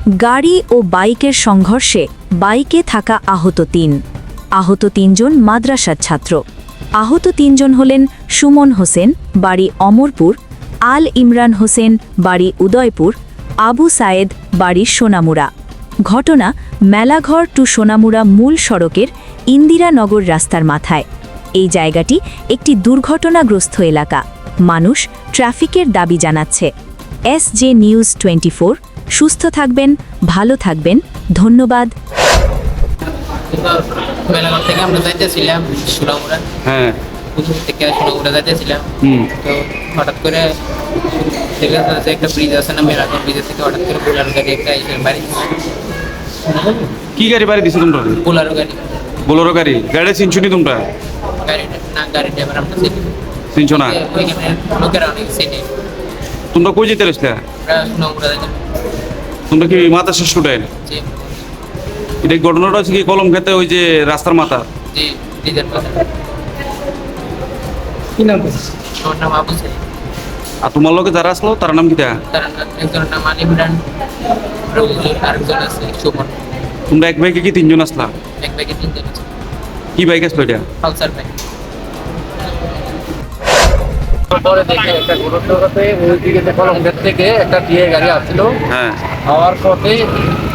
গাড়ি ও বাইকের সংঘর্ষে বাইকে থাকা আহত তিনজন মাদ্রাসার ছাত্র। আহত তিনজন হলেন সুমন হোসেন, বাড়ি অমরপুর; আল ইমরান হোসেন, বাড়ি উদয়পুর; আবু সায়েদ, বাড়ি সোনামুড়া। ঘটনা মেলাঘর টু সোনামুড়া মূল সড়কের ইন্দিরানগর রাস্তার মাথায়। এই জায়গাটি একটি দুর্ঘটনাগ্রস্ত এলাকা। মানুষ ট্রাফিকের দাবি জানাচ্ছে। SJ নিউজ 24, সুস্থ থাকবেন, ভালো থাকবেন। ধন্যবাদ। মেলাঘর থেকে আমরা যাইতেছিলাম সোনামুড়া। হ্যাঁ, কুতুব থেকে সোনামুড়া যাইতেছিলাম। তো হঠাৎ করে দেখলাম যে একটা ব্রিজ আছে না, মেলাঘর ব্রিজের থেকে হঠাৎ করে বোলারো গাড়ি একটা এসে বাড়ি। কি গাড়ি বাড়ি দিছো তোমরা? বোলারো গাড়ি। বোলেরো গাড়ি। গাড়ি চিনছুনি তোমরা? গাড়ি ড্রাইভার আমরা চিনি। চিনছো না? ওইখানে লোকেরা অনেক চিনি। তোমরা কই যেতে রইছলা? আমরা সোনামুড়া যাইতাম। তোমরা কি মাদ্রাসা স্টুডেন্ট? জি এটা ঘটনাটা হচ্ছে কি কলম খেতে ওই যে রাস্তার মাথা? জি, ব্রিজের পাশে। কি নাম? আমার নাম আবু সাইদ। আর তোমার লোকে যারা আসলো তার নাম কি? তার একজনের নাম আল ইমরান, আরেকজন আছে সুমন। তোমরা এক বাইকে কি তিনজন আসলা? এক ব্যাগে তিনজন আছে। কি বাইক আসলো এটা? Pulsar bike. পরে দেখে একটা ঘটনাতে ওই দিকে কলমঘাট থেকে একটা দিয়ে গাড়ি আসছিল। হ্যাঁ, হওয়ার পথে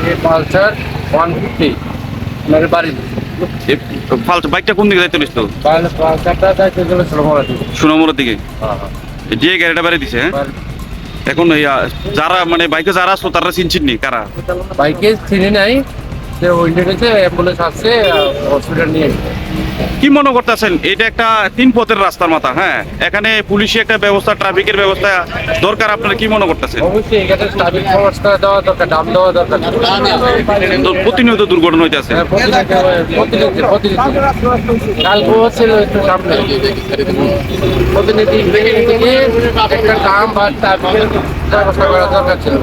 এই পালসার 150 আমার বাড়ি। ফালতু বাইকটা কোন দিকে যাইতে রইছিল? পালসারটা যাইতে গেলে সোনামুড়া দিকে। সোনামুড়ার দিকে। দিয়ে গাড়িটা বাড়ি দিছে। হ্যাঁ, এখন যারা মানে বাইকে যারা আসলো তারা চিনছিনি কারা? বাইকে চিনি নাই, যে ওই জায়গাতে অ্যাম্বুলেন্স আসছে, হসপিটাল নিয়ে গেছে। কি মনে করতেছেন এটা একটা 3 পথের রাস্তার মাথা? হ্যাঁ, এখানে পুলিশি একটা ব্যবস্থা, ট্রাফিকের ব্যবস্থা দরকার। আপনারা কি মনে করতেছেন? অবশ্যই এখানে ট্রাফিক ব্যবস্থা দেওয়া দরকার, দাম দেওয়া দরকার। তো প্রতিনিয়ত দুর্ঘটনা হইতেছে। কালকে ছিল একটু সামনে প্রতিনিধি থেকে একটা দাম বা ট্রাফিকের ব্যবস্থা করা দরকার ছিল।